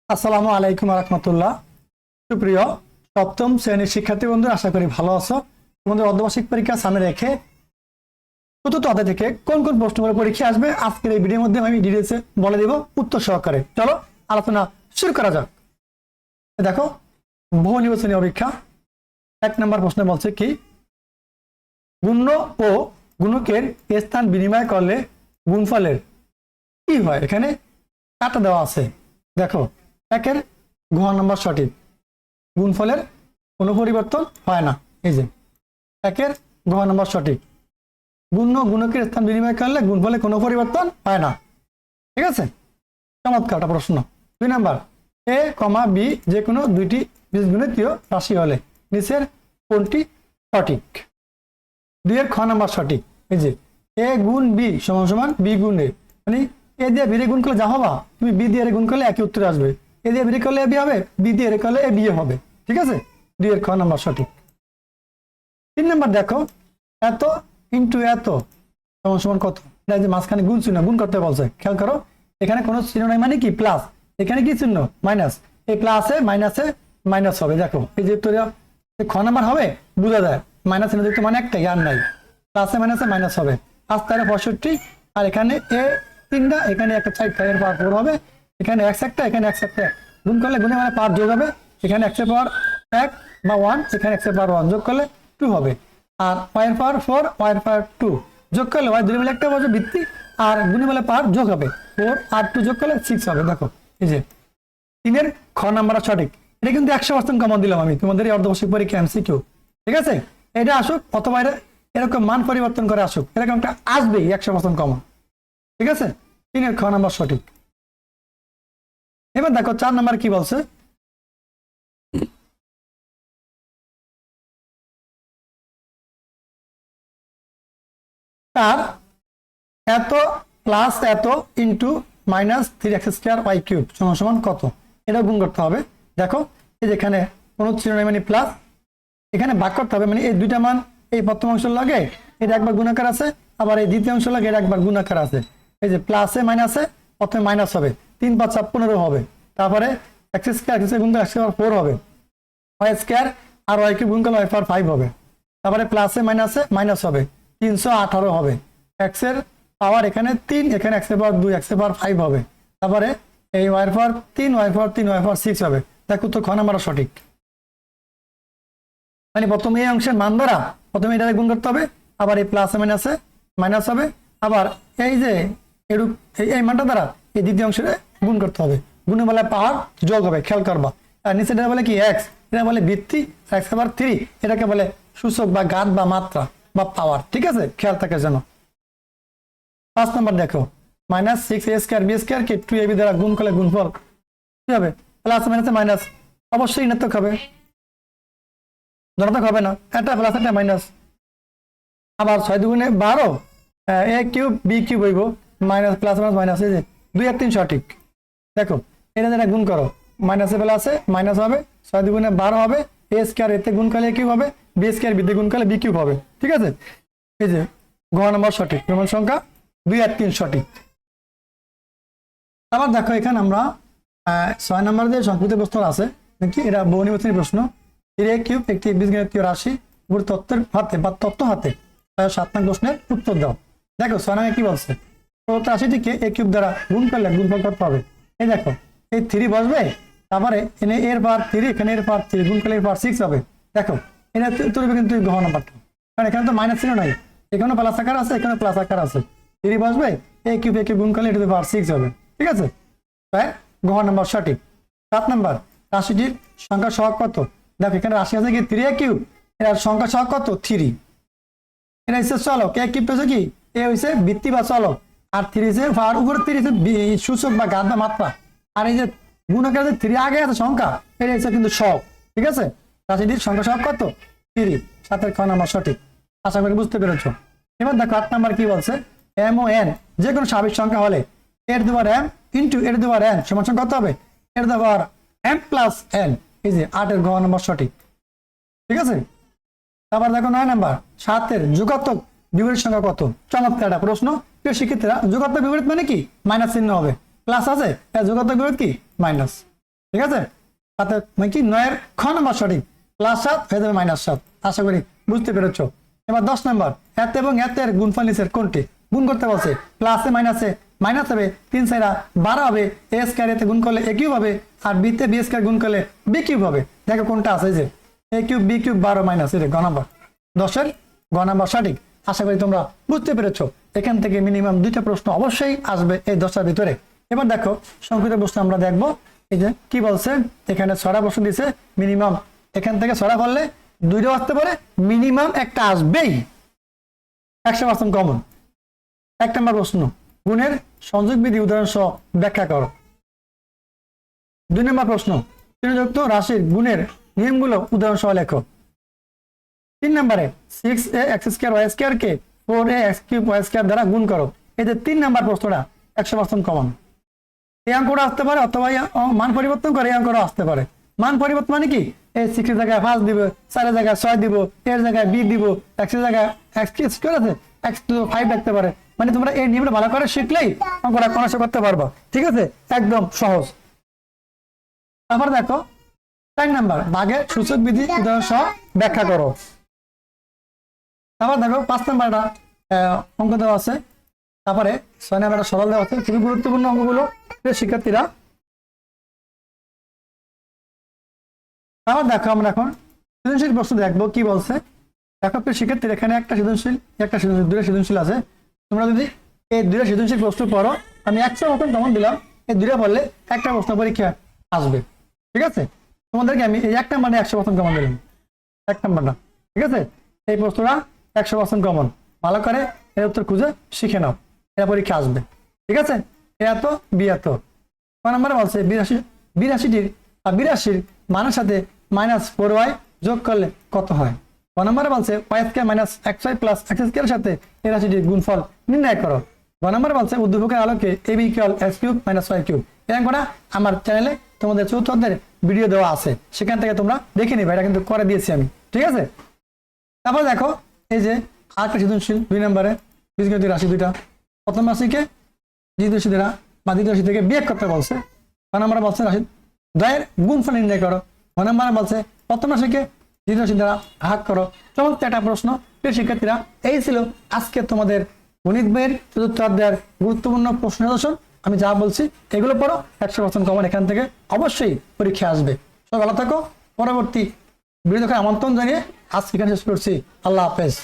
আসসালামু আলাইকুম রহমতুল্লাহ। সুপ্রিয় সপ্তম শ্রেণীর শিক্ষার্থী বন্ধু, আশা করি ভালো আছো। তোমাদের অর্ধবার্ষিক পরীক্ষা সামনে রেখে চতুর্থ অধ্যায় থেকে কোন কোন প্রশ্নগুলো পরীক্ষা আসবে আজকের এই ভিডিওর মধ্যে আমি ডিটেলসে বলে দেব উত্তর সহকারে। চলো আলোচনা শুরু করা যাক। দেখো, বহু নির্বাচনী পরীক্ষা 1 নম্বর প্রশ্ন বলছে কি, গুণ্য ও গুণকের স্থান বিনিময় করলে গুণফলের কি হয়। এখানে কাটা দেওয়া আছে। দেখো, 1-এর ঘ নম্বর সঠিক, গুণফলের কোনো পরিবর্তন হয় না। এই যে 1-এর ঘ নম্বর সঠিক, গুণ্য গুণকের স্থান বিনিময় করলে গুণফলে কোনো পরিবর্তন হয় না। ঠিক আছে, চমৎকার একটা প্রশ্ন। 2 নম্বর, এ কমা বি যে কোনো দুইটি বীজগণিতীয় রাশি হলে নিচের কোনটি সঠিক। 2-এর খ নম্বর সঠিক। এই যে এ গুণ বি সমান সমান বি গুণ এ, মানে এ দিয়ে বি গুণ করলে যা হবা তুমি বি দিয়ে গুণ করলে একই উত্তর আসবে। এ দিয়ে বি করলে এ বি হবে, বি দিয়ে করলে এ বি হবে। ঠিক আছে, 2-এর খ নম্বর সঠিক। 3 নম্বর দেখো, এত ইন্টু এত সমান সমান কত। এটা যে মাঝখানে গুণ চিহ্ন, গুণ করতে বলছে, খেয়াল করো এখানে কোনো চিহ্ন নাই, মানে কি প্লাস, এখানে কি চিহ্ন মাইনাস। এই প্লাসে মাইনাসে মাইনাস হবে। দেখো এই যে উত্তর খ নম্বর হবে, বোঝা যায় মাইনাস চিহ্ন যুক্ত মানে একটাই আর নাই, প্লাসে মাইনাসে মাইনাস হবে। 5-65 আর এখানে এ 3টা, এখানে একটা 4টা, এর পাওয়ার 4 হবে। এখানে x একটা, এখানে x একটা, গুণ করলে গুণে মানে পাওয়ার যোগ হবে। এখানে x এর পাওয়ার 1 বা 1, এখানে x এর পাওয়ার 1 যোগ করলে 2 হবে। আর y এর পাওয়ার 4, y এর পাওয়ার 2 যোগ করলে y দুই মিলে একটা বসে ভিত্তি, আর গুণে মিলে পাওয়ার যোগ হবে 4 আর 2 যোগ করলে 6 হবে। দেখো এই যে 3-এর খ নাম্বার সঠিক। এটা কিন্তু 100% কমন দিলাম আমি তোমাদের এই অর্ধবার্ষিক পরীক্ষা এমসিকিউ। ঠিক আছে, এটা আসুক অথবা এরকম মান পরিবর্তন করে আসুক, এরকম একটা আসবেই 100% কমন। ঠিক আছে, 3-এর খ নাম্বার সঠিক। এবার দেখো 4 নাম্বার কি বলছে, তার এত প্লাস এত ইন্টু মাইনাস 3x² y³ সমান সমান কত। এটা গুণ করতে হবে। দেখো এই যেখানে কোনো চিহ্ন নেই মানে প্লাস, এখানে ভাগ করতে হবে, মানে এই দুইটা মান এই প্রথম অংশ লাগে এটা একবার গুণাকার আছে, আবার এই দ্বিতীয় অংশ লাগে এটা একবার গুণাকার আছে। এই যে প্লাসে মাইনাসে প্রথমে মাইনাস হবে, 3×5 = 15 হবে। তারপরে x² গুণ করে x⁴ হবে, y² আর y³ গুণ করলে y⁴ হবে। তারপরে প্লাসে মাইনাসে মাইনাস হবে, 318 হবে। x এর পাওয়ার এখানে 3, এখানে x এর পাওয়ার 2, x এর পাওয়ার 5 হবে। তারপরে এই y⁴ 3, y⁴ 3, y⁴ 6 হবে। দেখো তো খ নাম্বার সঠিক। মানে প্রথমে এই অংশের মান দ্বারা প্রথমে এটা গুণ করতে হবে, আবার এই প্লাসে মাইনাসে মাইনাস হবে, আবার এই যে এই মানটা দ্বারা এই দ্বিতীয় অংশে গুণ করতে হবে, গুণে বলে পাওয়ার যোগ হবে। খেয়াল করবা, আর নিচে এটা বলে কি x, এটা বলে ভিত্তি, x⁴, এটাকে বলে সূচক বা ঘাত বা মাত্রা বা পাওয়ার। ঠিক আছে, খেয়াল থাকে যেন। 5 নম্বর দেখো, -6a² b² কে 2ab দ্বারা গুণ করলে গুণফল কি হবে, প্লাস মাইনাসে মাইনাস, অবশ্যই ঋণাত্মক হবে, ধনাত্মক হবে না। এটা প্লাস এটা মাইনাস। আবার 6 × 12 a³ b³ হইব, মাইনাস প্লাস মাইনাস মাইনাস, এই যে 2 আর 3 সঠিক। দেখো এটা যেটা গুণ করো মাইনাসে প্লাসে মাইনাস হবে, 6 × 12 হবে, a² এতে গুণ করলে a³ হবে, b² b তে গুণ করলে b³ হবে। ঠিক আছে, এই যে ঘ নম্বর সঠিক, প্রমাণ সংখ্যা 2 আর 3 সঠিক। আবার দেখো এখানে আমরা 6 নম্বর যে সংক্ষিপ্ত প্রশ্ন আছে নাকি, এটা বহু নির্বাচনী প্রশ্ন। a³ একটি বীজগণিতীয় রাশি, উপর তত্ত্বের হাতে বা তত্ত্ব হাতে 7 নং প্রশ্নের উত্তর দাও। দেখো 6 নম্বরে কি বলছে, প্রদত্ত রাশিটিকে a³ দ্বারা গুণ করলে গুণফল কত হবে। এই দেখো এই 3 বসবে, তারপরে এখানে এর পাওয়ার 3, এখানে এর পাওয়ার 3 গুণ করলে এর পাওয়ার 6 হবে। দেখো এটা উত্তর হবে কিন্তু ঘ নাম্বারটা, কারণ এখানে তো মাইনাস চিহ্ন নাই, এখানে প্লাস আকার আছে, এখানে প্লাস আকার আছে। 3 বসবে, a³ গুণ করলে এটা পাওয়ার 6 হবে। ঠিক আছে, তাই ঘ নাম্বার সঠিক। 7 নম্বর, রাশিটির সংখ্যা সহগ কত। দেখো এখানে রাশি আছে কি 3a³, এর সংখ্যা সহগ কত 3। এটা হচ্ছে চলক, a³ হচ্ছে কি এ হচ্ছে ভিত্তি বা চলক, আর 3 হচ্ছে আর উপরে 3 হচ্ছে সূচক বা ঘাত বা মাত্রা, আর এই যে গুণকের যে 3 আগে আছে সংখ্যা, এটা হচ্ছে কিন্তু সহগ। ঠিক আছে, রাশিটির সংখ্যা সহগ কত 3। 7-এর খ নাম্বার সঠিক, আশা করি বুঝতে পেরেছো। এবার দেখো 8 নাম্বার কি বলছে, m ও n যে কোনো স্বাভাবিক সংখ্যা হলে m ইন্টু n সমান সংখ্যা কত হবে, m + n। এই যে 8-এর ঘ নম্বর সঠিক। ঠিক আছে, আবার দেখো 9 নাম্বার, 7-এর যোগাত্মক বিপরীত সংখ্যা কত। চমৎকার একটা প্রশ্ন। প্রিয় শিক্ষার্থীরা, যোগাত্মক বিপরীত মানে কি, মাইনাস চিহ্ন হবে, প্লাস আছে, যোগাত্মক বিপরীত কি মাইনাস। ঠিক আছে, তাতে মানে কি 9 এর খ নম্বর সঠিক, +7 হয়ে যাবে -7। আশা করি বুঝতে পেরেছো। এবার 10 নম্বর, এত এবং এতের গুণফল নিচের কোনটি? গুণ করতে বলছে, প্লাসে মাইনাসে মাইনাস হবে, 3 4 12 হবে, a স্কয়ার এতে গুণ করলে a কিউব হবে, আর b তে b স্কয়ার গুণ করলে b কিউব হবে। দেখো কোনটা আছে, যে a cube b cube 12 minus, এটা গ নাম্বার, 10 এর গ নাম্বার সঠিক। আশা করি তোমরা বুঝতে পেরেছো। এখান থেকে মিনিমাম 2টা প্রশ্ন অবশ্যই আসবে এই 10টার ভিতরে। এবার দেখো সংক্ষিপ্ত প্রশ্ন আমরা দেখবো। এই যে কি বলছে, এখানে 6টা প্রশ্ন দিছে, মিনিমাম এখান থেকে 6টা করলে 2টাও আসতে পারে, মিনিমাম একটা আসবেই, 100% কমন। 1 নম্বর প্রশ্ন, গুণের সংযোগ বিধি উদাহরণ সহ ব্যাখ্যা করো। 2 নম্বর প্রশ্ন, শ্রেণীযুক্ত রাশির গুণের নিয়মগুলো উদাহরণ সহ লেখো। 3 নম্বরে 6ax² y² কে 4ax³ y² দ্বারা গুণ করো। এই যে 3 নম্বর প্রশ্নটা 100% কমন। এই অঙ্কটা আসতে পারে, অথবা মান পরিবর্তন করে এই অঙ্কটা আসতে পারে। মান পরিবর্তন মানে কি, এই 6 এর জায়গায় 5 দিব, 4 এর জায়গায় 6 দিব, এর জায়গায় b দিব, x এর জায়গায় x² আছে x⁵ রাখতে পারে। মানে তোমরা এই নিয়মটা ভালো করে শিখলেই অঙ্কটা কনসে করতে পারবা। ঠিক আছে, একদম সহজ। তারপর দেখো 4 নাম্বার, ভাগের সূচক বিধি উদাহরণ সহ ব্যাখ্যা করো। তারপর দেখো 5 নাম্বারটা অঙ্ক দেওয়া আছে, তারপরে 6 নাম্বারটা সরল দেওয়া আছে। খুবই গুরুত্বপূর্ণ অঙ্কগুলো শিক্ষার্থীরা। তারপর দেখো আমরা এখন সৃজনশীল প্রশ্ন দেখবো কি বলছে। দেখো শিক্ষার্থীরা, এখানে একটা সৃজনশীল, দুটো সৃজনশীল আছে। তোমরা যদি এই 2টা সৃজনশীল প্রশ্ন পড়ো, আমি 100% কমন দিলাম, এই 2টা পড়লে একটা প্রশ্ন পরীক্ষা আসবে। ঠিক আছে, তোমাদেরকে আমি এই 1 নাম্বারে 100% কমন দিলাম, 1 নাম্বারটা। ঠিক আছে, এই প্রশ্নটা 100% কমন। ভালো করে এর উত্তর খুঁজে শিখে নাও, এটা পরীক্ষা আসবে। ঠিক আছে, এ এত বি এত। ক নাম্বারে বলছে 82টির মানের সাথে -4y যোগ করলে কত হয়। ক নাম্বারে বলছে y² -xy + x² এর সাথে এই রাশিটির গুণফল নির্ণয় করো। গ নাম্বারে বলছে উদ্দীপকের আলোকে ab = x³ - y³ এই অঙ্কটা আমার চ্যানেলে তোমাদের চতুর্থ অধ্যায়ের ভিডিও দেওয়া আছে, সেখান থেকে তোমরা দেখে নিবে, এটা কিন্তু করে দিয়েছি আমি। ঠিক আছে, তারপর দেখো এই যে আরেকটা সৃজনশীল 2 নম্বরে বীজগণিত রাশি 2টা। প্রথম রাশিকে দ্বিতীয় রাশি দ্বারা বা দ্বিতীয় রাশি থেকে বিয়োগ করতে বলছে। ক নম্বরে বলছে রাশি দ্বয়ের গুণফল নির্ণয় করো। গ নম্বরে বলছে প্রথম রাশিকে দ্বিতীয় রাশি দ্বারা ভাগ করো। চমৎকার একটা প্রশ্ন। প্রিয় শিক্ষার্থীরা, এই ছিল আজকে তোমাদের গণিত বইয়ের চতুর্থ অধ্যায়ের গুরুত্বপূর্ণ প্রশ্ন নিদর্শন। আমি যা বলছি এগুলো পড়ো, 100% কমন এখান থেকে অবশ্যই পরীক্ষা আসবে। সবাই ভালো থাকো। পরবর্তী ভিডিও দেখার আমন্ত্রণ জানিয়ে আজকে এখানে শেষ করছি। আল্লাহ হাফেজ।